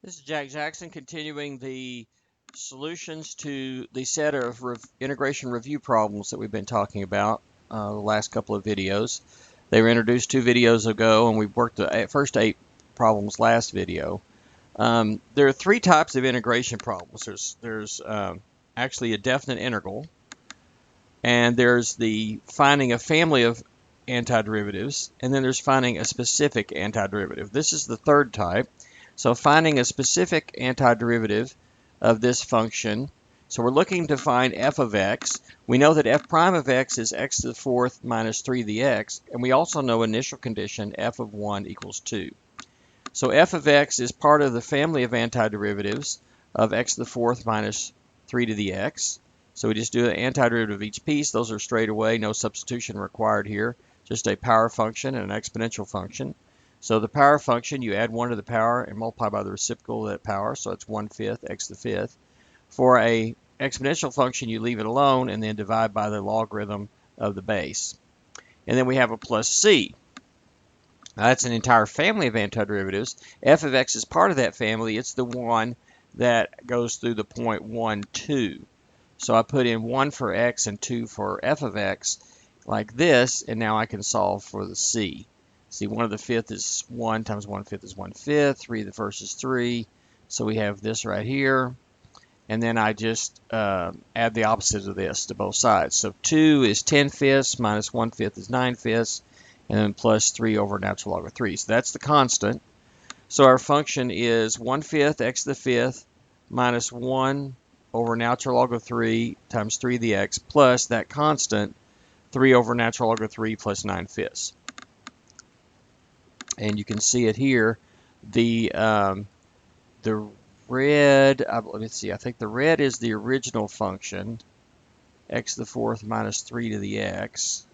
This is Jack Jackson continuing the solutions to the set of integration review problems that we've been talking about the last couple of videos. They were introduced 2 videos ago, and we worked the first 8 problems last video. There are 3 types of integration problems. There's actually a definite integral, and there's the finding a family of antiderivatives, and then there's finding a specific antiderivative. This is the 3rd type. So finding a specific antiderivative of this function. So we're looking to find f of x. We know that f prime of x is x to the 4th minus 3 to the x, and we also know initial condition f of 1 equals 2. So f of x is part of the family of antiderivatives of x to the 4th minus 3 to the x. So we just do the antiderivative of each piece. Those are straight away, no substitution required here. Just a power function and an exponential function. So the power function, you add 1 to the power and multiply by the reciprocal of that power. So it's 1/5 x to the 5th. For a exponential function, you leave it alone and then divide by the logarithm of the base. And then we have a plus c. Now that's an entire family of antiderivatives. F of x is part of that family. It's the one that goes through the point 1, 2. So I put in 1 for x and 2 for f of x like this, and now I can solve for the c. See, 1 to the 5th is 1 times 1/5 is 1/5. 3 to the 1st is 3. So we have this right here. And then I just add the opposite of this to both sides. So 2 is 10/5 minus 1/5 is 9/5, and then plus 3 over natural log of 3. So that's the constant. So our function is 1/5 x to the 5th minus 1 over natural log of 3 times 3 to the x plus that constant 3 over natural log of 3 plus 9/5. And you can see it here. The red, let's see, I think the red is the original function, x to the 4th minus 3 to the x.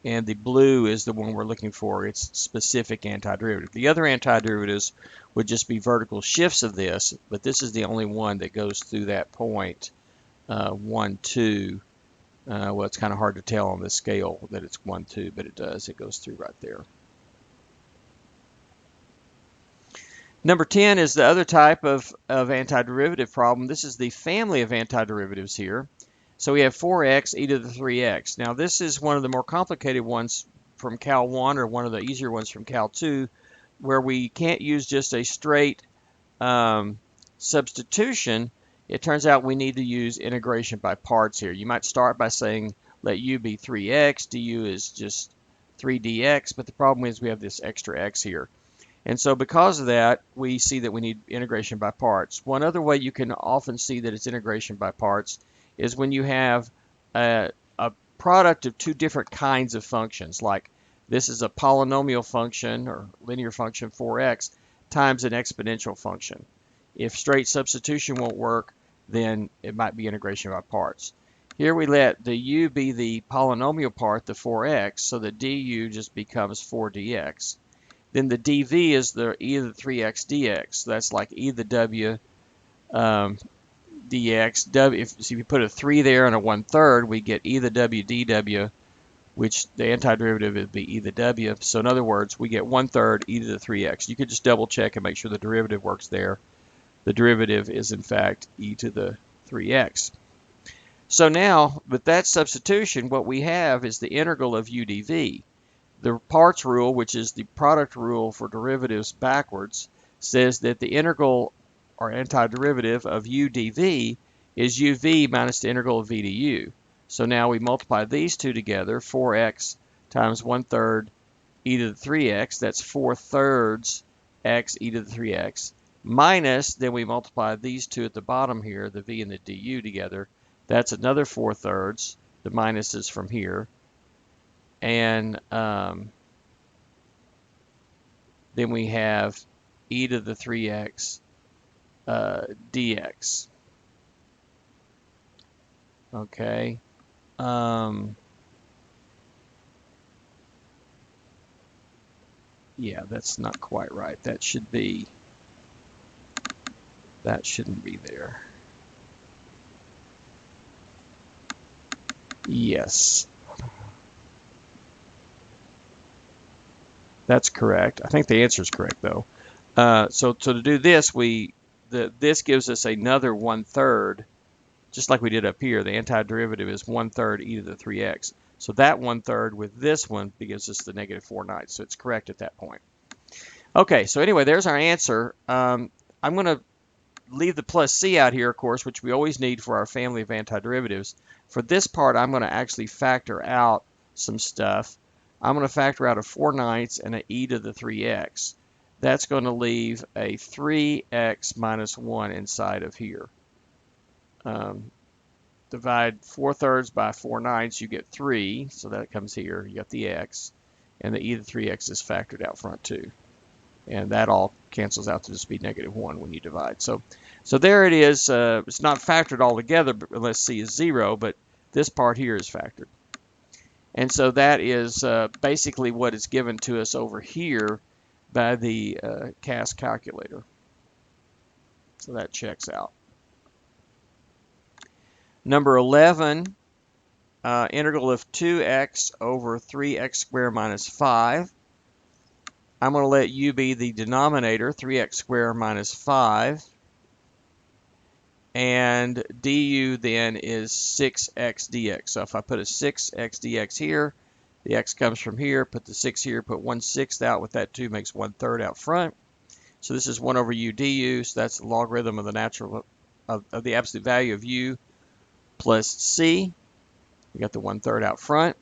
And the blue is the one we're looking for. It's specific antiderivative. The other antiderivatives would just be vertical shifts of this, but this is the only one that goes through that point, 1, 2. Well, it's kind of hard to tell on this scale that it's 1, 2, but it does. It goes through right there. Number 10 is the other type of antiderivative problem. This is the family of antiderivatives here. So we have 4x e to the 3x. Now this is one of the more complicated ones from Cal 1 or one of the easier ones from Cal 2 where we can't use just a straight substitution. It turns out we need to use integration by parts here. You might start by saying let u be 3x, du is just 3dx, but the problem is we have this extra x here. And so because of that, we see that we need integration by parts. One other way you can often see that it's integration by parts is when you have a product of 2 different kinds of functions, like this is a polynomial function or linear function 4x times an exponential function. If straight substitution won't work, then it might be integration by parts. Here we let the u be the polynomial part, the 4x, so that du just becomes 4dx. Then the dv is the e to the 3x dx. That's like e to the w dx. If you put a 3 there and a 1/3, we get e to the w dw, which the antiderivative would be e to the w. So in other words, we get 1/3 e to the 3x. You could just double check and make sure the derivative works there. The derivative is in fact e to the 3x. So now, with that substitution, what we have is the integral of u dv. The parts rule, which is the product rule for derivatives backwards, says that the integral or antiderivative of u dv is uv minus the integral of v to u. So now we multiply these two together, 4x times 1/3 e to the 3x, that's 4/3 x e to the 3x, minus, then we multiply these two at the bottom here, the v and the du together, that's another 4/3, the minus is from here, and then we have e to the 3x dx. Okay. Yeah, that's not quite right. That shouldn't be there. Yes. That's correct. I think the answer is correct though. So to do this, this gives us another 1/3, just like we did up here. The antiderivative is 1/3 e to the 3x. So that 1/3 with this one gives us the -4/9. So it's correct at that point. Okay, so anyway, there's our answer. I'm going to leave the plus c out here, of course, which we always need for our family of antiderivatives. For this part, I'm going to actually factor out some stuff. I'm going to factor out a 4/9 and an e to the 3x. That's going to leave a 3x minus 1 inside of here. Divide 4/3 by 4/9, you get 3, so that comes here. You got the x, and the e to the 3x is factored out front too. And that all cancels out to just be -1 when you divide. So there it is. It's not factored all together unless c is 0, but this part here is factored. And so that is basically what is given to us over here by the CAS calculator. So that checks out. Number 11, integral of 2x over 3x squared minus 5. I'm going to let u be the denominator, 3x squared minus 5. And du then is 6x dx. So if I put a 6x dx here, the x comes from here, put the 6 here, put 1/6 out with that 2 makes 1/3 out front. So this is 1 over u du, so that's the logarithm of the natural of the absolute value of u plus c. We got the 1/3 out front.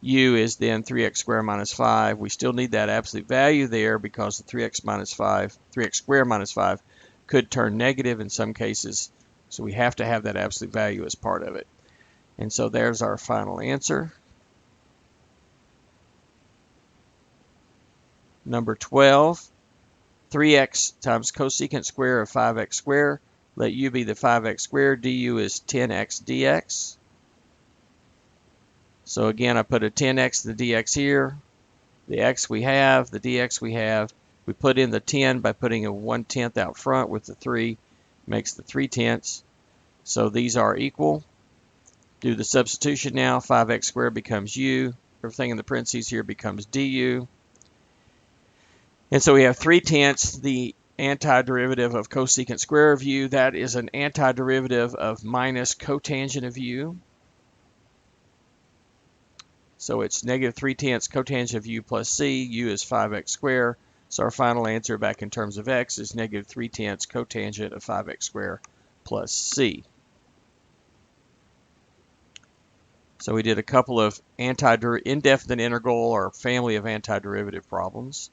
U is then 3x squared minus 5. We still need that absolute value there because the 3x squared minus 5 could turn negative in some cases. So we have to have that absolute value as part of it. And so there's our final answer. Number 12, 3x times cosecant square of 5x squared. Let u be the 5x squared. Du is 10x dx. So again, I put a 10x to the dx here. The x we have, the dx we have. We put in the 10 by putting a 1/10 out front with the 3, makes the 3/10. So these are equal. Do the substitution now. 5x squared becomes u. Everything in the parentheses here becomes du. And so we have 3/10, the antiderivative of cosecant square of u. That is an antiderivative of minus cotangent of u. So it's -3/10 cotangent of u plus c. U is 5x squared. So our final answer back in terms of x is -3/10 cotangent of 5x squared plus c. So we did a couple of indefinite integral or family of antiderivative problems.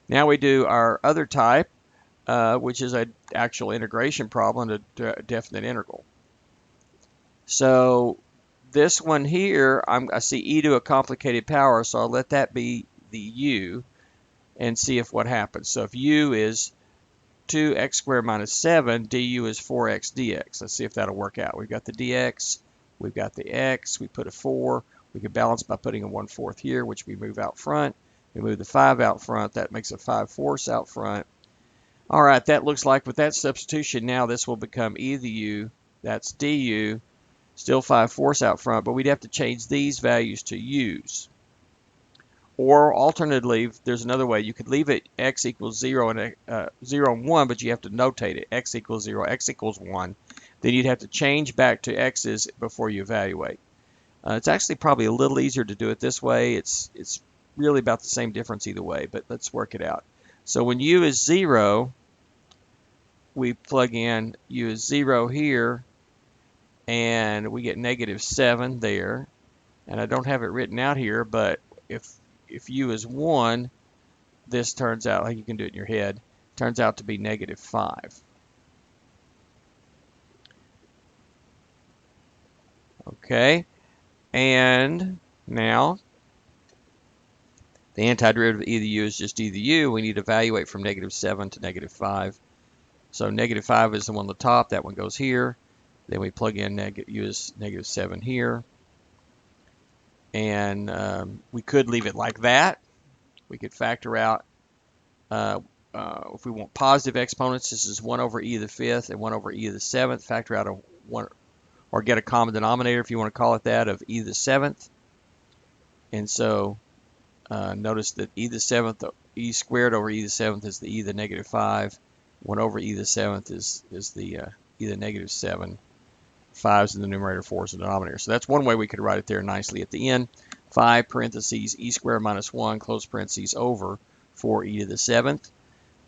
Now we do our other type, which is an actual integration problem, a definite integral. So this one here, I see e to a complicated power, so I'll let that be the u and see if what happens. So if u is 2x squared minus 7, du is 4x dx. Let's see if that'll work out. We've got the dx, we've got the x, we put a 4. We can balance by putting a 1/4 here, which we move out front. We move the 5 out front. That makes a 5/4 out front. All right, that looks like with that substitution, now this will become e to the u. That's du. Still 5/4 out front, but we'd have to change these values to u's. Or alternatively, there's another way. You could leave it x equals 0 and 0 and 1, but you have to notate it. X equals 0, x equals 1. Then you'd have to change back to x's before you evaluate. It's actually probably a little easier to do it this way. It's really about the same difference either way, but let's work it out. So when u is 0, we plug in u is 0 here, and we get -7 there. And I don't have it written out here, but if u is 1, this turns out, like you can do it in your head, turns out to be -5. Okay, and now the antiderivative of e to the u is just e to the u. We need to evaluate from -7 to -5. So -5 is the one on the top. That one goes here. Then we plug in u is -7 here. And we could leave it like that. We could factor out, if we want positive exponents, this is 1 over e to the 5th and 1 over e to the 7th. Factor out a 1, or get a common denominator, if you want to call it that, of e to the 7th. And so Notice that e to the 7th, e squared over e to the 7th is the e to the negative 5. 1 over e to the 7th is the e to the negative 7. 5's in the numerator, 4's in the denominator. So that's one way we could write it there nicely at the end. 5 parentheses e squared minus 1 close parentheses over 4e to the 7th.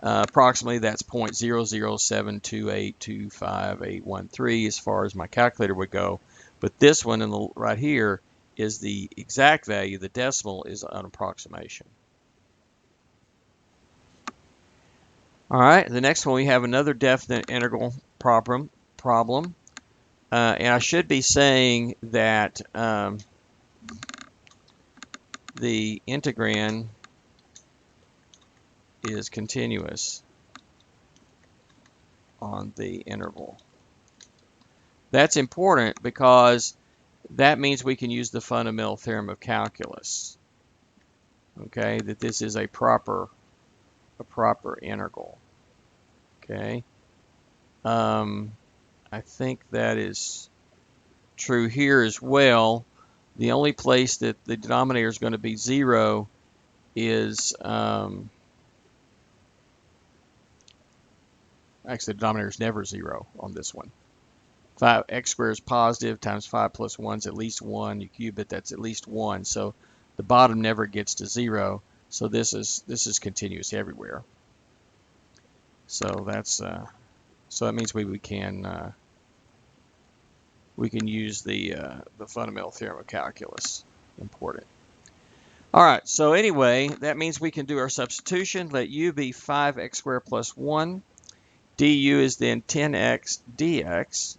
Approximately that's 0.00728258813 as far as my calculator would go. But this one right here is the exact value. The decimal is an approximation. All right, the next one we have another definite integral problem. And I should be saying that the integrand is continuous on the interval. That's important because that means we can use the fundamental theorem of calculus. Okay, that this is a proper integral. Okay, I think that is true here as well. The only place that the denominator is going to be 0 is actually the denominator is never 0 on this one. 5x squared is positive times 5 plus 1 is at least 1. You cube it, that's at least 1. So the bottom never gets to 0. So this is continuous everywhere. So that's so that means we can use the fundamental theorem of calculus. Important. All right. So anyway, that means we can do our substitution. Let u be 5x squared plus 1. du is then 10x dx.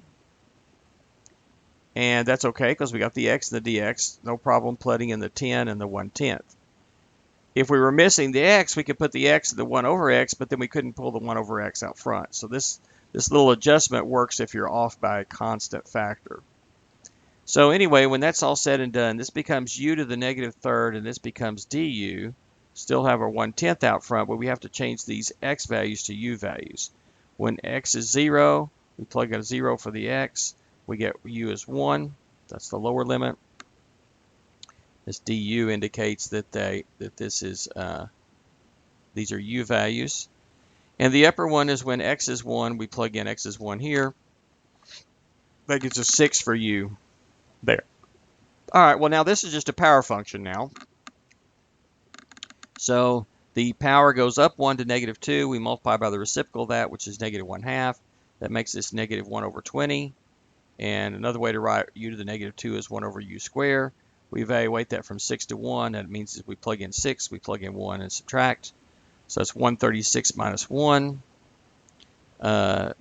And that's okay because we got the x and the dx. No problem putting in the 10 and the 1/10. If we were missing the x, we could put the x and the 1 over x, but then we couldn't pull the 1 over x out front. So this little adjustment works if you're off by a constant factor. So anyway, when that's all said and done, this becomes u to the negative third, and this becomes du. Still have our 1/10 out front, but we have to change these x values to u values. When x is 0, we plug in a 0 for the x. We get u is 1. That's the lower limit. This du indicates that this is these are u values. And the upper one is when x is 1, we plug in x is 1 here. That gives us 6 for u there. All right, well now this is just a power function now. So the power goes up 1 to negative 2. We multiply by the reciprocal of that, which is negative 1/2. That makes this negative 1 over 20. And another way to write u to the negative 2 is 1 over u squared. We evaluate that from 6 to 1, and it means if we plug in 6, we plug in 1 and subtract. So that's 136 minus 1.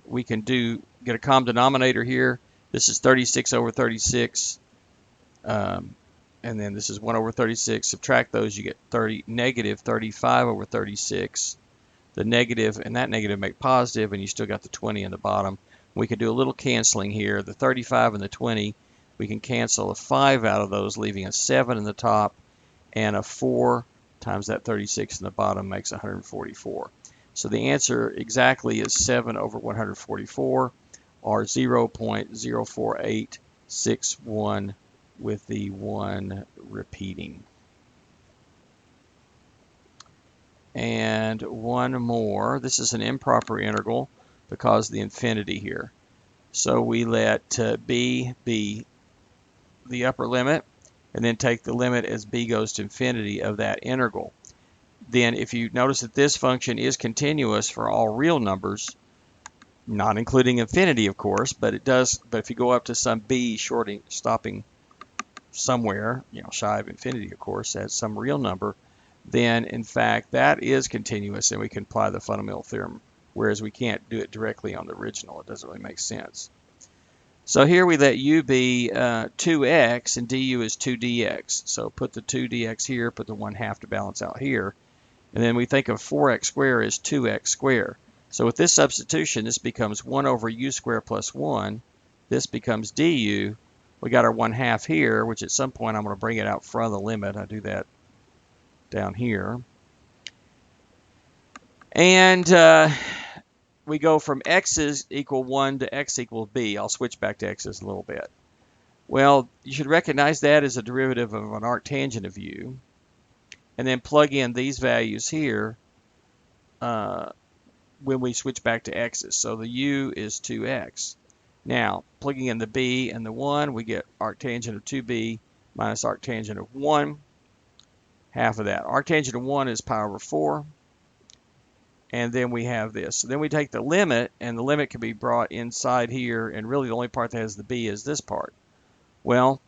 We can get a common denominator here. This is 36 over 36. And then this is 1 over 36. Subtract those, you get negative 35 over 36. The negative and that negative make positive, and you still got the 20 in the bottom. We can do a little canceling here. The 35 and the 20, we can cancel a 5 out of those, leaving a 7 in the top, and a 4 times that 36 in the bottom makes 144. So the answer exactly is 7 over 144, or 0.04861 with the 1 repeating. And one more. This is an improper integral because of the infinity here. So we let b be the upper limit, and then take the limit as b goes to infinity of that integral. Then if you notice that this function is continuous for all real numbers, not including infinity of course, but it does. But if you go up to some b stopping somewhere, shy of infinity of course, as some real number, then in fact that is continuous, and we can apply the fundamental theorem, whereas we can't do it directly on the original. It doesn't really make sense. So here we let u be 2x, and du is 2dx. So put the 2dx here, put the 1/2 to balance out here. And then we think of 4x squared as 2x squared. So with this substitution, this becomes 1 over u squared plus 1. This becomes du. We got our 1/2 here, which at some point I'm going to bring it out front of the limit. I do that down here. And we go from x's equal 1 to x equals b. I'll switch back to x's a little bit. Well, you should recognize that as a derivative of an arctangent of u. and then plug in these values here when we switch back to x's. So the u is 2x. Now, plugging in the b and the 1, we get arctangent of 2b minus arctangent of 1, half of that. Arctangent of 1 is pi over 4. And then we have this. So then we take the limit, and the limit can be brought inside here, and really the only part that has the b is this part. Well,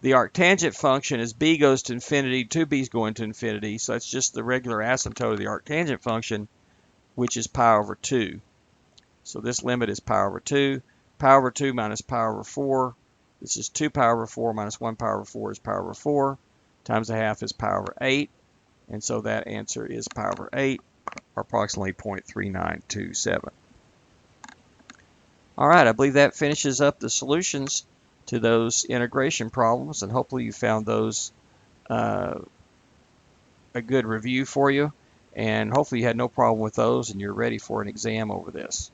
the arctangent function as b goes to infinity, 2b is going to infinity, so that's just the regular asymptote of the arctangent function, which is pi over 2. So this limit is pi over 2. Pi over 2 minus pi over 4. This is 2 pi over 4 minus 1 pi over 4 is pi over 4. Times a half is pi over 8. And so that answer is pi over 8, or approximately 0.3927. All right, I believe that finishes up the solutions to those integration problems, and hopefully you found those a good review for you, and hopefully you had no problem with those and you're ready for an exam over this.